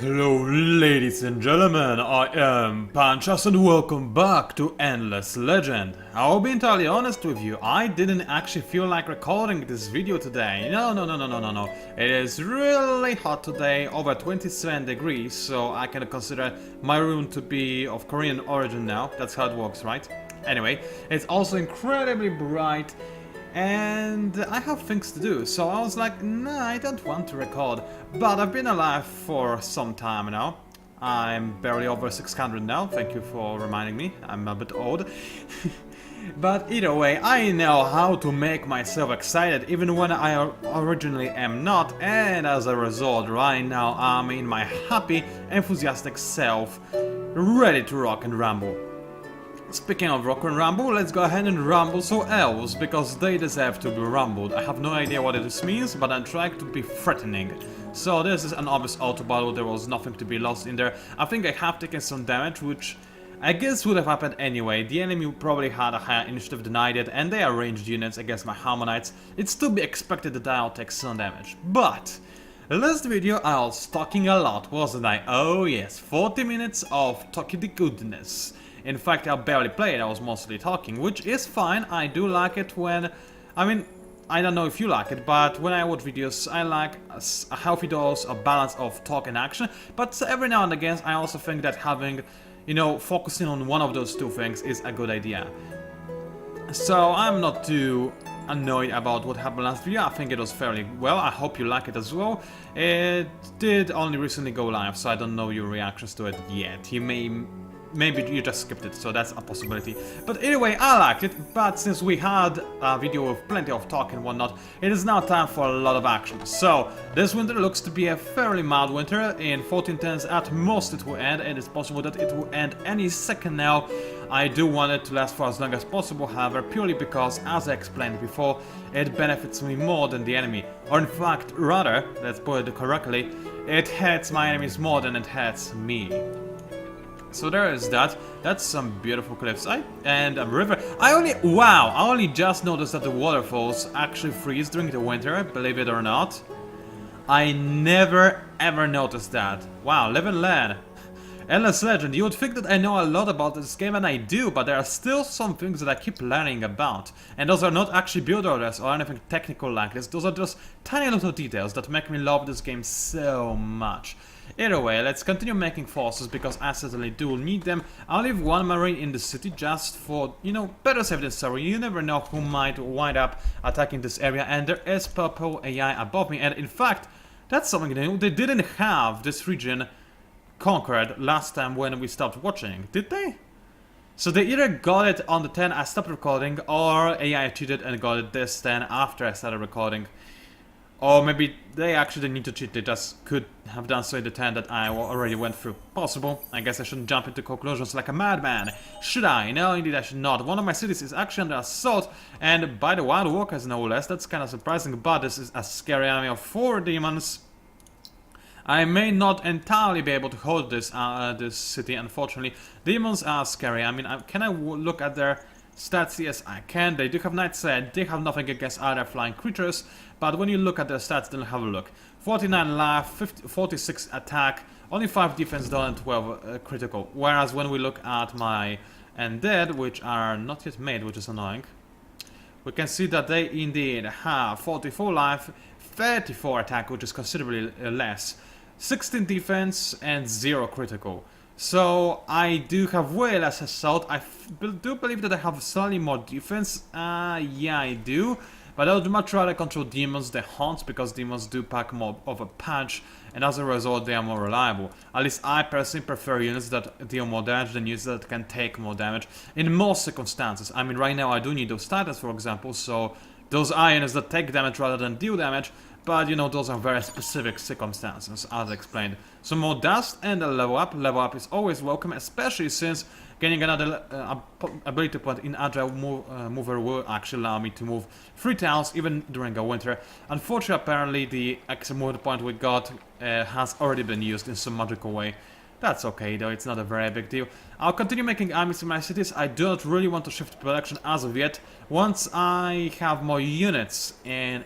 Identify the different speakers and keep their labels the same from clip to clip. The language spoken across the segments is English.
Speaker 1: Hello ladies and gentlemen, I am PANCZASU and welcome back to Endless Legend. I'll be entirely honest with you, I didn't actually feel like recording this video today. No. It is really hot today, over 27 degrees, so I can consider my room to be of Korean origin now. That's how it works, right? Anyway, it's also incredibly bright. And I have things to do, so I was like, nah, I don't want to record. But I've been alive for some time now. I'm barely over 600 now, thank you for reminding me, I'm a bit old. But either way, I know how to make myself excited even when I originally am not, and as a result, right now I'm in my happy, enthusiastic self, ready to rock and ramble. Speaking of rock and rumble, let's go ahead and rumble some elves, because they deserve to be rumbled. I have no idea what this means, but I'm trying to be threatening. So this is an obvious auto battle, there was nothing to be lost in there. I think I have taken some damage, which I guess would have happened anyway. The enemy probably had a higher initiative than I did, and they are ranged units against my Harmonites. It's to be expected that I'll take some damage. But last video I was talking a lot, wasn't I? Oh yes, 40 minutes of talking the goodness. In fact, I barely played, I was mostly talking, which is fine. I do like it when... I don't know if you like it, but when I watch videos, I like a healthy dose, a balance of talk and action. But every now and again, I also think that having, focusing on one of those two things is a good idea. So I'm not too annoyed about what happened last video. I think it was fairly well. I hope you like it as well. It did only recently go live, so I don't know your reactions to it yet. Maybe you just skipped it, so that's a possibility. But anyway, I liked it, but since we had a video with plenty of talk and whatnot, it is now time for a lot of action. So, this winter looks to be a fairly mild winter. In 1410s at most it will end, and it's possible that it will end any second now. I do want it to last for as long as possible, however, purely because, as I explained before, it benefits me more than the enemy. Or in fact, rather, let's put it correctly, it hurts my enemies more than it hurts me. So there is that. That's some beautiful cliffs. And a river. I only just noticed that the waterfalls actually freeze during the winter, believe it or not. I never ever noticed that. Wow, live and learn. Endless Legend, you would think that I know a lot about this game, and I do, but there are still some things that I keep learning about. And those are not actually build orders or anything technical like this, those are just tiny little details that make me love this game so much. Either way, let's continue making forces, because I certainly do need them. I'll leave one marine in the city just for, better safe than sorry. You never know who might wind up attacking this area, and there is purple AI above me, and in fact, that's something new. They didn't have this region conquered last time when we stopped watching, did they? So they either got it on the 10 I stopped recording, or AI cheated and got it this 10 after I started recording. Or maybe they actually didn't need to cheat, they just could have done so in the 10 that I already went through. Possible. I guess I shouldn't jump into conclusions like a madman. Should I? No, indeed I should not. One of my cities is actually under assault, and by the wild walkers no less. That's kind of surprising, but this is a scary army of 4 demons. I may not entirely be able to hold this this city, unfortunately. Demons are scary. Can I look at their stats? Yes, I can. They do have Night Sight. They have nothing against other flying creatures. But when you look at their stats, then have a look. 49 life, 46 attack, only 5 defense though, and 12 critical. Whereas when we look at my undead, which are not yet made, which is annoying, we can see that they indeed have 44 life, 34 attack, which is considerably less, 16 defense, and 0 critical. So I do have way less assault. I do believe that I have slightly more defense. Yeah, I do. But I would much rather control demons than haunts, because demons do pack more of a punch, and as a result they are more reliable. At least I personally prefer units that deal more damage than units that can take more damage in most circumstances. Right now I do need those titans, for example, so those are units that take damage rather than deal damage. But those are very specific circumstances, as explained. So more dust and a level up. Level up is always welcome, especially since gaining another ability point in Agile Mover will actually allow me to move 3 towns even during a winter. Unfortunately, apparently the extra movement point we got has already been used in some magical way. That's okay though, it's not a very big deal. I'll continue making armies in my cities. I do not really want to shift production as of yet. Once I have more units in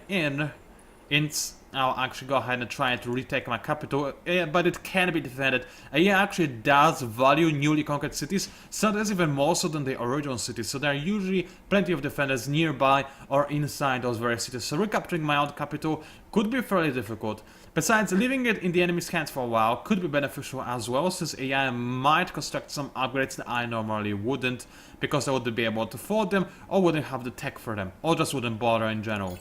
Speaker 1: I'll actually go ahead and try to retake my capital, but it can be defended. AI actually does value newly conquered cities, sometimes even more so than the original cities, so there are usually plenty of defenders nearby or inside those various cities, so recapturing my own capital could be fairly difficult. Besides, leaving it in the enemy's hands for a while could be beneficial as well, since AI might construct some upgrades that I normally wouldn't, because I wouldn't be able to afford them, or wouldn't have the tech for them, or just wouldn't bother in general.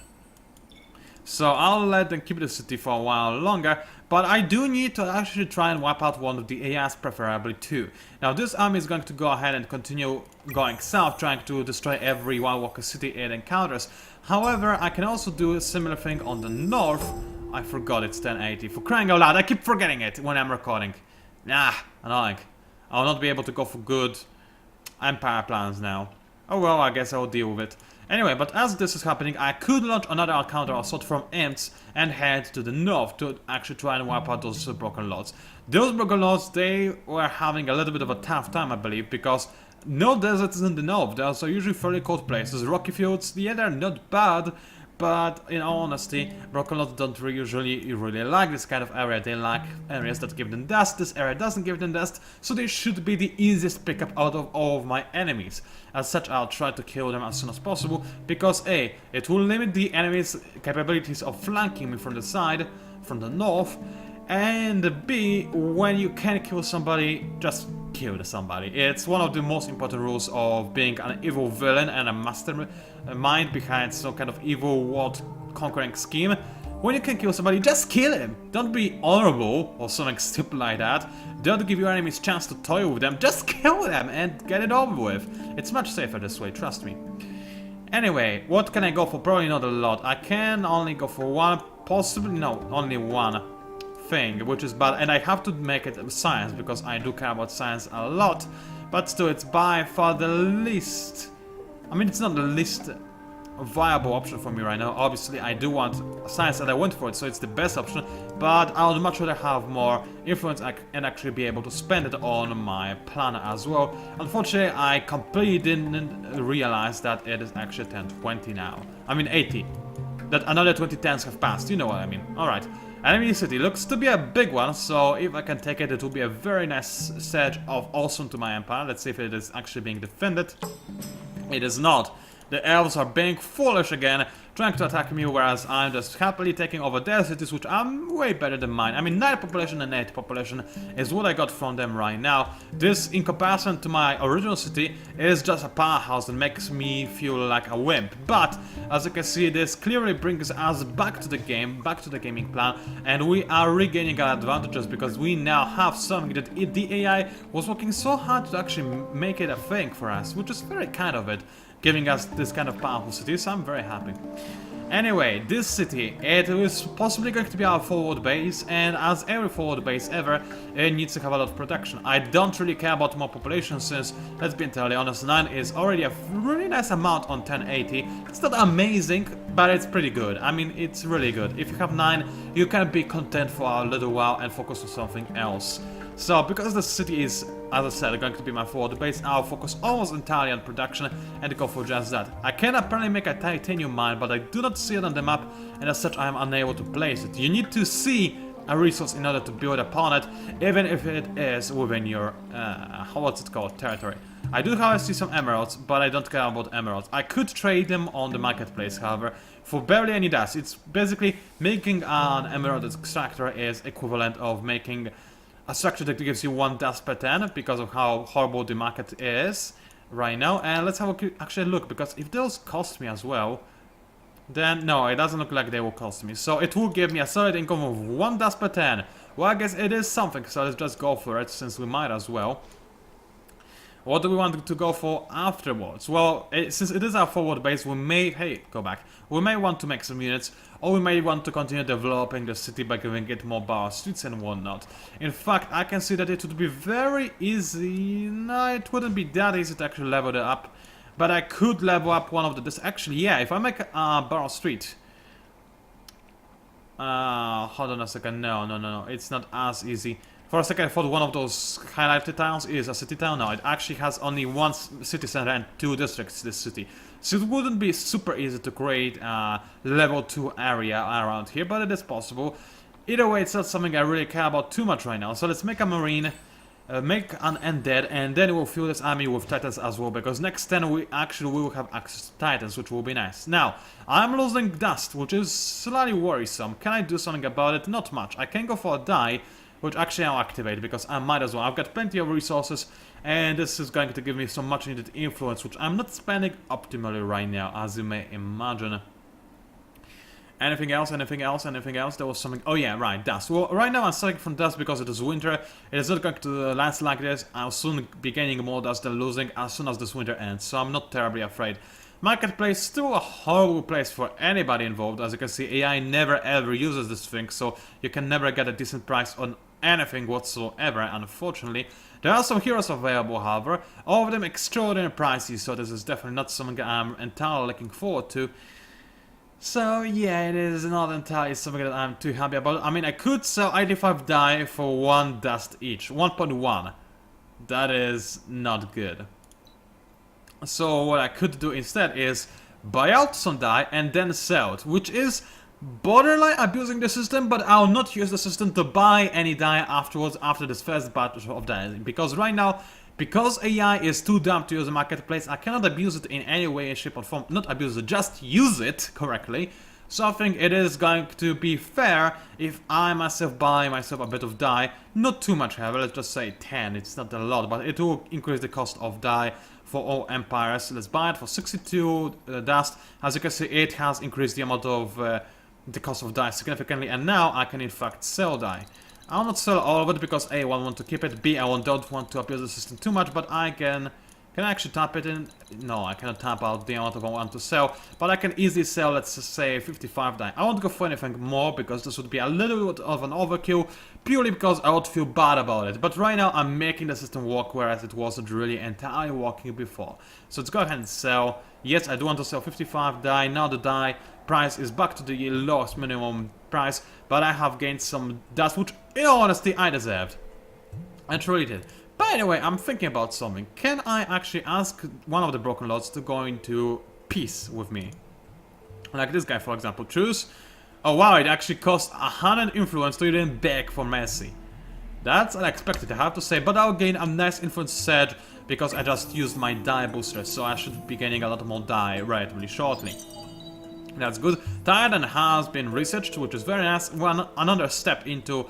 Speaker 1: So I'll let them keep the city for a while longer, but I do need to actually try and wipe out one of the AIs, preferably two. Now this army is going to go ahead and continue going south, trying to destroy every Wild Walker city it encounters. However, I can also do a similar thing on the north. I forgot it's 1080. For crying out loud, I keep forgetting it when I'm recording. Nah, annoying. I'll not be able to go for good empire plans now. Oh well, I guess I'll deal with it. Anyway, but as this is happening, I could launch another counter assault from Imps and head to the north to actually try and wipe out those broken lords. Those broken lords, they were having a little bit of a tough time, I believe, because no deserts in the north. Those are usually fairly cold places. Rocky fields, yeah, they're not bad, but in all honesty, broken lords don't usually like this kind of area. They like areas that give them dust. This area doesn't give them dust, so they should be the easiest pickup out of all of my enemies. As such, I'll try to kill them as soon as possible, because A, it will limit the enemy's capabilities of flanking me from the side, from the north, and B, when you can kill somebody, just kill somebody. It's one of the most important rules of being an evil villain and a mastermind behind some kind of evil world conquering scheme. When you can kill somebody, just kill him! Don't be honorable or something stupid like that. Don't give your enemies a chance to toy with them, just kill them and get it over with. It's much safer this way, trust me. Anyway, what can I go for? Probably not a lot. I can only go for one, possibly, no, only one thing, which is bad, and I have to make it science, because I do care about science a lot, but still, it's by far the least... I mean, it's not the least viable option for me right now. Obviously, I do want science and I went for it, so it's the best option, but I would much rather have more influence and actually be able to spend it on my planner as well. Unfortunately, I completely didn't realize that it is actually 1020 now. I mean 80. That another 20 10s have passed, you know what I mean. Alright. Enemy city looks to be a big one, so if I can take it, it will be a very nice surge of awesome to my empire. Let's see if it is actually being defended. It is not. The elves are being foolish again, trying to attack me, whereas I'm just happily taking over their cities, which are way better than mine. I mean, 9 population and 8 population is what I got from them right now. This, in comparison to my original city, is just a powerhouse and makes me feel like a wimp. But, as you can see, this clearly brings us back to the game, back to the gaming plan, and we are regaining our advantages because we now have something that the AI was working so hard to actually make it a thing for us, which is very kind of it, giving us this kind of powerful city, so I'm very happy. Anyway, this city, it is possibly going to be our forward base, and as every forward base ever, it needs to have a lot of protection. I don't really care about more population since, let's be entirely honest, 9 is already a really nice amount on 1080. It's not amazing, but it's pretty good. I mean, it's really good. If you have 9, you can be content for a little while and focus on something else. So, because the city is, as I said, going to be my forward base, I'll focus almost entirely on production and go for just that. I can apparently make a titanium mine, but I do not see it on the map, and as such I am unable to place it. You need to see a resource in order to build upon it, even if it is within your, what's it called, territory. I do, however, see some emeralds, but I don't care about emeralds. I could trade them on the marketplace, however, for barely any dust. It's basically making an emerald extractor is equivalent of making a structure that gives you 1 dust per 10 because of how horrible the market is right now. And let's have a actually look, because if those cost me as well, then no, it doesn't look like they will cost me. So it will give me a solid income of 1 dust per 10. Well, I guess it is something, so let's just go for it, since we might as well. What do we want to go for afterwards? Well, since it is our forward base, we may... Hey, go back. We may want to make some units, or we may want to continue developing the city by giving it more bar streets and whatnot. In fact, I can see that it would be very easy... No, it wouldn't be that easy to actually level it up. But I could level up one of the... Actually, yeah, if I make a bar street... hold on a second. No. It's not as easy. For a second I thought one of those highlighted towns is a city town. No, it actually has only one city center and 2 districts, this city. So it wouldn't be super easy to create a level 2 area around here, but it is possible. Either way, it's not something I really care about too much right now. So let's make a marine, make an undead, and then we'll fill this army with titans as well, because next turn we will have access to titans, which will be nice. Now, I'm losing dust, which is slightly worrisome. Can I do something about it? Not much. I can go for a die, which actually I'll activate, because I might as well. I've got plenty of resources, and this is going to give me some much needed influence, which I'm not spending optimally right now, as you may imagine. Anything else? Anything else? Anything else? There was something... Oh yeah, right, dust. Well, right now I'm starting from dust because it is winter. It is not going to last like this. I'll soon be gaining more dust than losing as soon as this winter ends, so I'm not terribly afraid. Marketplace, still a horrible place for anybody involved. As you can see, AI never ever uses this thing, so you can never get a decent price on anything whatsoever, unfortunately. There are some heroes available, however, all of them extraordinary pricey, so this is definitely not something I'm entirely looking forward to. So yeah, it is not entirely something that I'm too happy about. I mean, I could sell 85 die for 1 dust each, 1.1. That is not good. So what I could do instead is buy out some die and then sell it, which is borderline abusing the system, but I'll not use the system to buy any die afterwards after this first batch of die, because right now, because AI is too dumb to use a marketplace, I cannot abuse it in any way, shape or form. Not abuse it, just use it correctly. So I think it is going to be fair if I myself buy myself a bit of die. Not too much, however, let's just say 10, it's not a lot, but it will increase the cost of die for all empires. Let's buy it for 62 dust. As you can see, it has increased the amount of the cost of die significantly, and now I can in fact sell die. I'll not sell all of it because A, I want to keep it, B, I don't want to abuse the system too much, but I can I actually tap it in? No, I cannot tap out the amount of I want to sell, but I can easily sell, let's say, 55 die. I won't go for anything more because this would be a little bit of an overkill, purely because I would feel bad about it. But right now I'm making the system work, whereas it wasn't really entirely working before. So let's go ahead and sell. Yes, I do want to sell 55 die. Now the die price is back to the lowest minimum price, but I have gained some dust, which in all honesty I deserved. I truly did. By the way, I'm thinking about something. Can I actually ask one of the Broken Lords to go into peace with me? Like this guy, for example. Choose. Oh wow, it actually cost 100 influence to even beg for mercy. That's unexpected, I have to say, but I'll gain a nice influence surge because I just used my die booster, so I should be gaining a lot more die relatively shortly. That's good. Titan has been researched, which is very nice. Another step into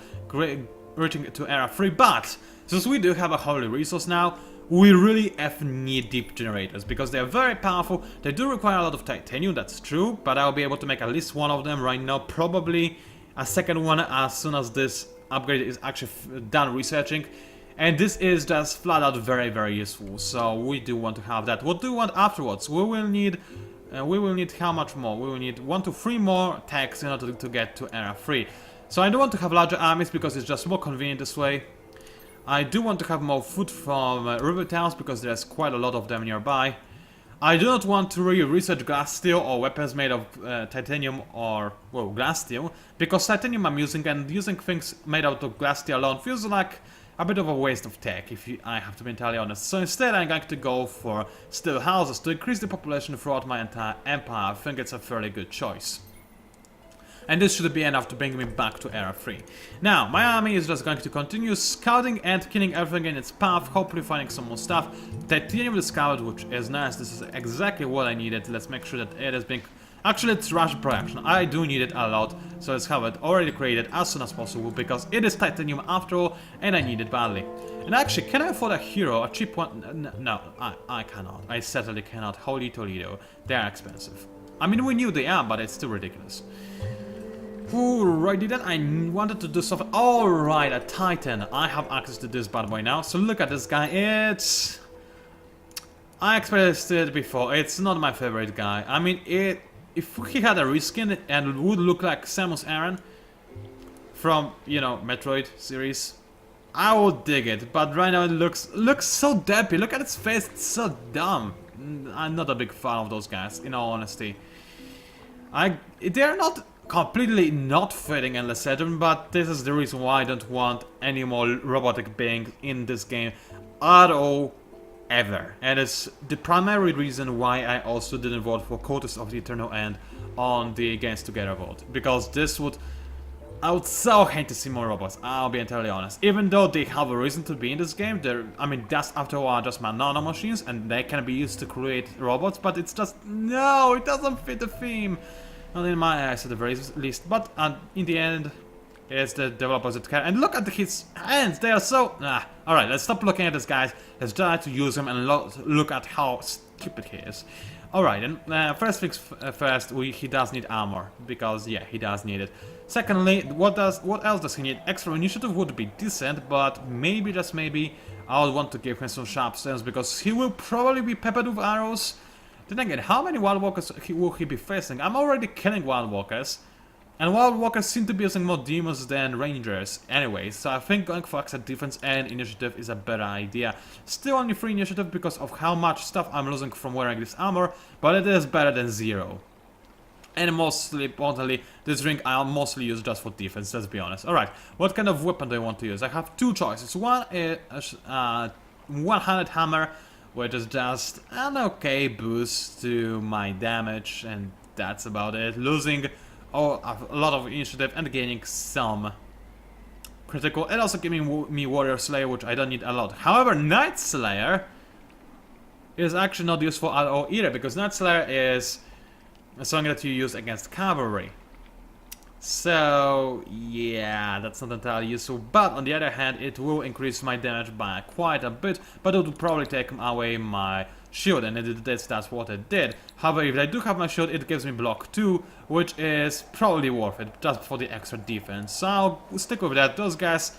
Speaker 1: reaching to Era 3, but since we do have a holy resource now, we really need deep generators, because they are very powerful. They do require a lot of titanium, that's true, but I'll be able to make at least one of them right now, probably a second one as soon as this upgrade is actually done researching. And this is just flat out very, very useful, so we do want to have that. What do we want afterwards? We will need how much more? We will need 1 to 3 more techs in order to get to Era 3. So I do want to have larger armies because it's just more convenient this way. I do want to have more food from river towns because there's quite a lot of them nearby. I do not want to really research glass steel or weapons made of titanium or, well, glass steel, because titanium I'm using, and using things made out of glass steel alone feels like a bit of a waste of tech, I have to be entirely honest. So instead I'm going to go for steel houses to increase the population throughout my entire empire. I think it's a fairly good choice. And this should be enough to bring me back to Era 3. Now, my army is just going to continue scouting and killing everything in its path, hopefully finding some more stuff. Titanium discovered, which is nice. This is exactly what I needed. Let's make sure that it is being... Actually, it's rush production. I do need it a lot, so let's have it already created as soon as possible, because it is titanium after all, and I need it badly. And actually, can I afford a hero, a cheap one? No, I cannot. I certainly cannot. Holy Toledo. They are expensive. I mean, we knew they are, but it's still ridiculous. Alrighty then, I wanted to do something. Alright, a Titan. I have access to this bad boy now. So look at this guy. It's... I experienced it before. It's not my favorite guy. I mean, if he had a reskin and would look like Samus Aran from, you know, Metroid series, I would dig it. But right now it looks so deppy. Look at its face. It's so dumb. I'm not a big fan of those guys, in all honesty. They're not completely not fitting Endless Legend, but this is the reason why I don't want any more robotic beings in this game at all, ever. And it's the primary reason why I also didn't vote for Courtiers of the Eternal End on the Games Together vote, because this would... I would so hate to see more robots, I'll be entirely honest. Even though they have a reason to be in this game, I mean, that's after a while just my nanomachines, and they can be used to create robots, but it's just... no, it doesn't fit the theme! Not in my eyes at the very least, but in the end, it's the developers that care. And look at his hands, they are so... Alright, let's stop looking at this, guys. Let's try to use him and look at how stupid he is. Alright, and first things first, he does need armor, because yeah, he does need it. Secondly, what else does he need? Extra initiative would be decent, but maybe, just maybe, I would want to give him some sharp stones, because he will probably be peppered with arrows. Then again, how many Wild Walkers will he be facing? I'm already killing Wild Walkers, and Wild Walkers seem to be using more demons than Rangers anyway, so I think going for extra defense and initiative is a better idea. Still only 3 initiative because of how much stuff I'm losing from wearing this armor, but it is better than 0. And mostly importantly, this ring I'll mostly use just for defense, let's be honest. Alright, what kind of weapon do I want to use? I have 2 choices. One is one-handed hammer, which is just an okay boost to my damage, and that's about it. Losing a lot of initiative and gaining some critical, and also giving me Warrior Slayer, which I don't need a lot. However, Night Slayer is actually not useful at all either, because Night Slayer is something that you use against cavalry. So yeah, that's not entirely useful, but on the other hand, it will increase my damage by quite a bit, but it would probably take away my shield, and that's what it did. However, if I do have my shield, it gives me block 2, which is probably worth it, just for the extra defense. So I'll stick with that. Those guys,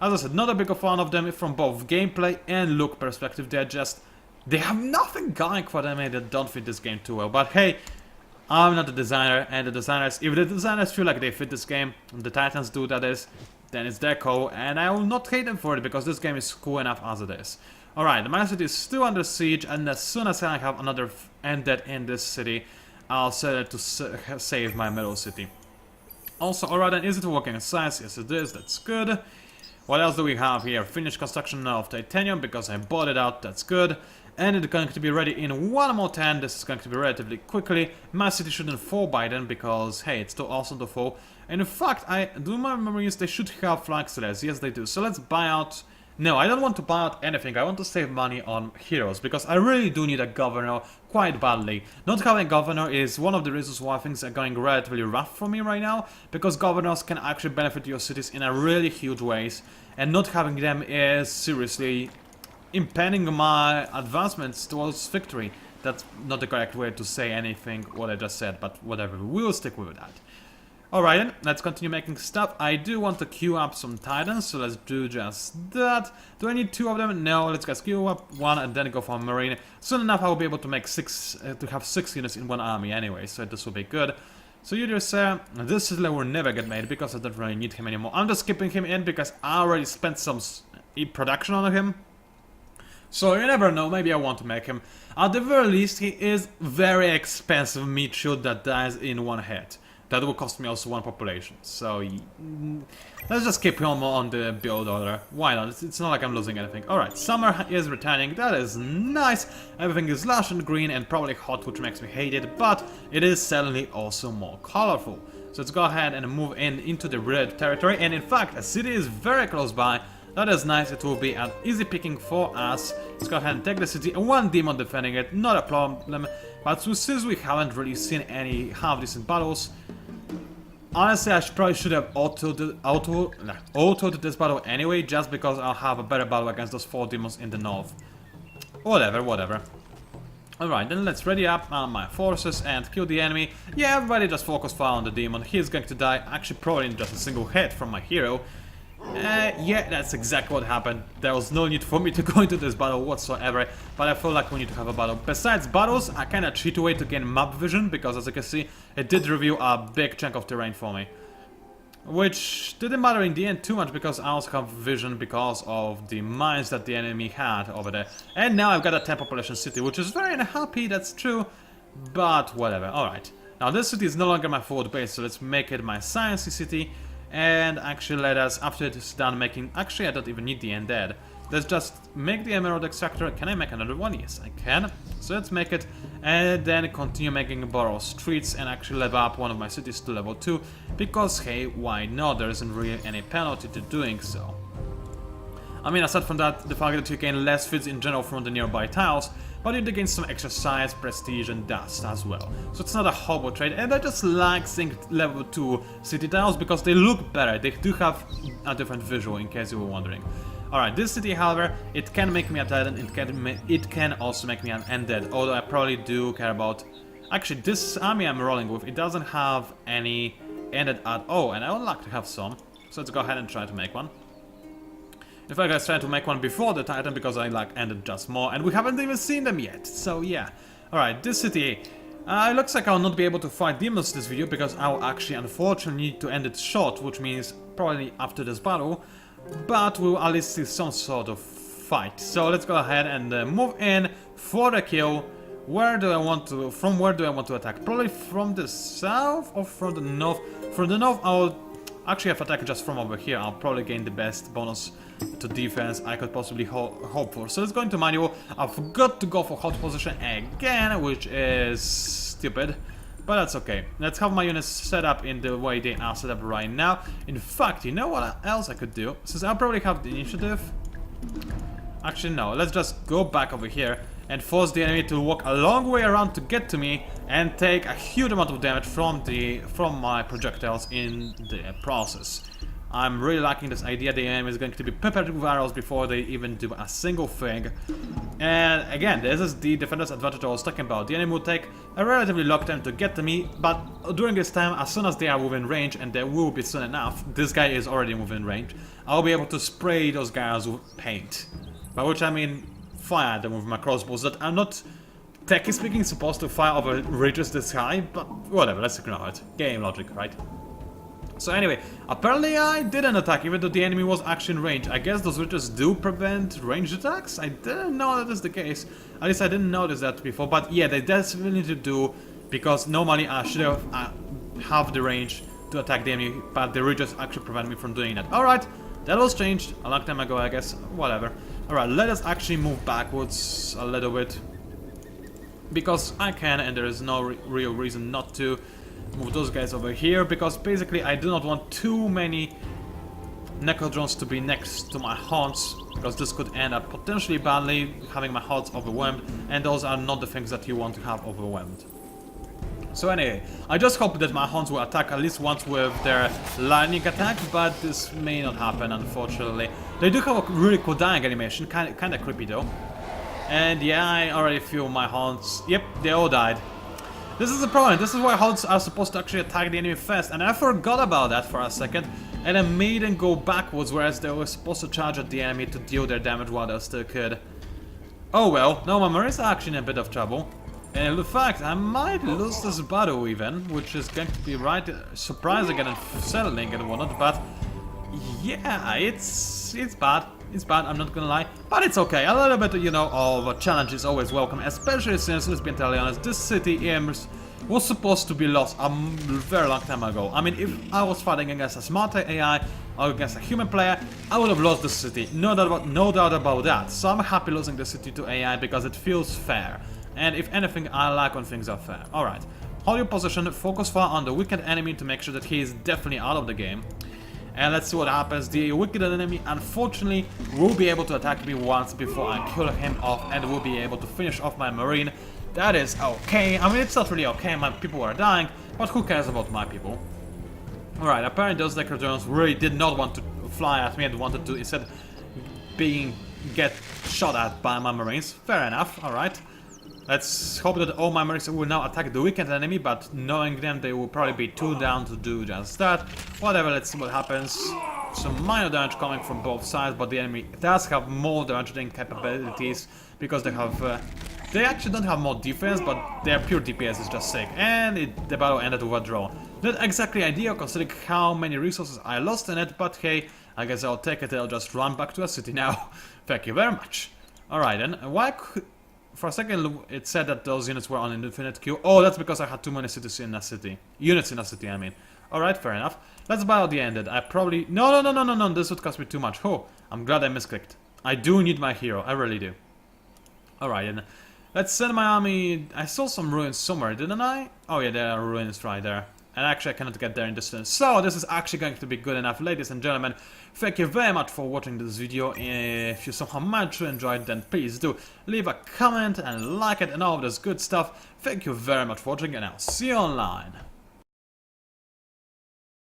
Speaker 1: as I said, not a big fan of them from both gameplay and look perspective. They have nothing going for them, and they don't fit this game too well. But hey, I'm not the designer, and the designers, if the designers feel like they fit this game, the Titans do, that is, then it's their call, and I will not hate them for it, because this game is cool enough as it is. Alright, the Mine City is still under siege, and as soon as I have another undead in this city, I'll set it to save my Metal City. Also, alright, and is it working size? Yes it is, that's good. What else do we have here? Finished construction of Titanium, because I bought it out, that's good. And it's going to be ready in 1 more turn. This is going to be relatively quickly. My city shouldn't fall by then, because hey, it's too awesome to fall. And in fact, I do my memories, they should have flag slaves. Yes, they do. So let's buy out... No, I don't want to buy out anything. I want to save money on heroes, because I really do need a governor quite badly. Not having a governor is one of the reasons why things are going relatively rough for me right now, because governors can actually benefit your cities in a really huge ways, and not having them is seriously impeding my advancements towards victory. That's not the correct way to say anything what I just said, but whatever, we'll stick with that. Alright then, let's continue making stuff. I do want to queue up some Titans, so let's do just that. Do I need 2 of them? No, let's just queue up 1 and then go for a Marine. Soon enough I will be able to make 6, to have 6 units in 1 army anyway, so this will be good. So you just this Sizzler will never get made, because I don't really need him anymore. I'm just keeping him in because I already spent some production on him. So you never know, maybe I want to make him. At the very least, he is very expensive meat shield that dies in 1 hit. That will cost me also 1 population. So let's just keep him on the build order. Why not? It's not like I'm losing anything. Alright, summer is returning. That is nice. Everything is lush and green and probably hot, which makes me hate it. But it is certainly also more colorful. So let's go ahead and move into the red territory. And in fact, a city is very close by. That is nice, it will be an easy picking for us. Let's go ahead and take the city, 1 demon defending it, not a problem. But since we haven't really seen any half-decent battles, honestly I probably should have autoed this battle anyway, just because I'll have a better battle against those 4 demons in the north. Whatever. Alright, then let's ready up my forces and kill the enemy. Yeah, everybody just focus fire on the demon, he's going to die, actually probably in just a single hit from my hero. Yeah, that's exactly what happened. There was no need for me to go into this battle whatsoever, but I feel like we need to have a battle. Besides battles, I kinda cheat away to gain map vision, because as you can see, it did reveal a big chunk of terrain for me. Which didn't matter in the end too much, because I also have vision because of the mines that the enemy had over there. And now I've got a 10 population city, which is very unhappy, that's true, but whatever, alright. Now this city is no longer my forward base, so let's make it my sciencey city. And actually let us, after it is done making... Actually, I don't even need the undead. Let's just make the emerald extractor. Can I make another one? Yes, I can. So let's make it, and then continue making borough streets and actually level up one of my cities to level 2. Because, hey, why not? There isn't really any penalty to doing so. I mean, aside from that, the fact that you gain less fits in general from the nearby tiles, but you do gain some extra size, prestige and dust as well. So it's not a horrible trade, and I just like seeing level 2 city tiles because they look better. They do have a different visual, in case you were wondering. Alright, this city, however, it can make me a titan, it can also make me an undead, although I probably do care about... Actually, this army I'm rolling with, it doesn't have any undead at all, and I would like to have some. So let's go ahead and try to make one. In fact, I was trying to make one before the Titan because I like ended just more, and we haven't even seen them yet, so yeah. Alright, this city. It looks like I'll not be able to fight demons this video because I'll actually unfortunately need to end it short, which means probably after this battle. But we'll at least see some sort of fight. So let's go ahead and move in for the kill. Where do I want to, from where do I want to attack? Probably from the south or from the north? From the north I'll actually have attack just from over here. I'll probably gain the best bonus to defense I could possibly hope for. So let's go into manual. I forgot to go for hot position again, which is stupid. But that's okay. Let's have my units set up in the way they are set up right now. In fact, you know what else I could do? Since I probably have the initiative. Actually, no. Let's just go back over here and force the enemy to walk a long way around to get to me and take a huge amount of damage from my projectiles in the process. I'm really liking this idea. The enemy is going to be peppered with arrows before they even do a single thing. And again, this is the defender's advantage I was talking about. The enemy will take a relatively long time to get to me, but during this time, as soon as they are within range, and they will be soon enough, this guy is already within range, I'll be able to spray those guys with paint. By which I mean fire at them with my crossbows that I'm not, technically speaking, supposed to fire over ridges this high, but whatever, let's ignore it. Game logic, right? So anyway, apparently I didn't attack even though the enemy was actually in range. I guess those ridges do prevent ranged attacks? I didn't know that is the case. At least I didn't notice that before, but yeah, they definitely do, because normally I should have the range to attack the enemy, but the ridges actually prevent me from doing that. Alright, that was changed a long time ago, I guess, whatever. Alright, let us actually move backwards a little bit, because I can and there is no real reason not to. Move those guys over here, because basically I do not want too many Necrodrones to be next to my haunts, because this could end up potentially badly, having my haunts overwhelmed, and those are not the things that you want to have overwhelmed. So anyway, I just hope that my haunts will attack at least once with their lightning attack, but this may not happen, unfortunately. They do have a really cool dying animation, kinda creepy though. And yeah, I already feel my haunts. Yep, they all died. This is the problem. This is why haunts are supposed to actually attack the enemy first, and I forgot about that for a second, and I made them go backwards, whereas they were supposed to charge at the enemy to deal their damage while they still could. Oh well, no, my Marines are actually in a bit of trouble. And in fact, I might lose this battle even, which is going to be right surprising and unsettling and whatnot, but yeah, it's bad. It's bad, I'm not gonna lie, but it's okay. A little bit, you know, of a challenge is always welcome, especially since, let's be entirely honest, this city was supposed to be lost a very long time ago. I mean, if I was fighting against a smarter AI or against a human player, I would have lost the city, no doubt about that. So I'm happy losing the city to AI because it feels fair. And if anything, I like when things are fair. Alright, hold your position, focus fire on the wicked enemy to make sure that he is definitely out of the game. And let's see what happens. The wicked enemy, unfortunately, will be able to attack me once before I kill him off and will be able to finish off my Marine. That is okay. I mean, it's not really okay. My people are dying, but who cares about my people? Alright, apparently those Necrodrones really did not want to fly at me and wanted to instead get shot at by my Marines. Fair enough, alright. Let's hope that all my Marines will now attack the wicked enemy, but knowing them, they will probably be too down to do just that. Whatever, let's see what happens. Some minor damage coming from both sides, but the enemy does have more damaging capabilities because they have... they actually don't have more defense, but their pure DPS is just sick. And the battle ended with a draw. Not exactly ideal considering how many resources I lost in it, but hey, I guess I'll take it. I'll just run back to a city now. Thank you very much. Alright then, For a second, it said that those units were on an infinite queue. Oh, that's because I had too many cities in a city. Units in a city, I mean. Alright, fair enough. Let's buy out the ended. I probably... No, this would cost me too much. Oh, I'm glad I misclicked. I do need my hero, I really do. Alright, and let's send my army... I saw some ruins somewhere, didn't I? Oh yeah, there are ruins right there. And actually I cannot get there in distance. So this is actually going to be good enough, ladies and gentlemen. Thank you very much for watching this video. If you somehow managed to enjoy it, then please do leave a comment and like it and all of this good stuff. Thank you very much for watching, and I'll see you online.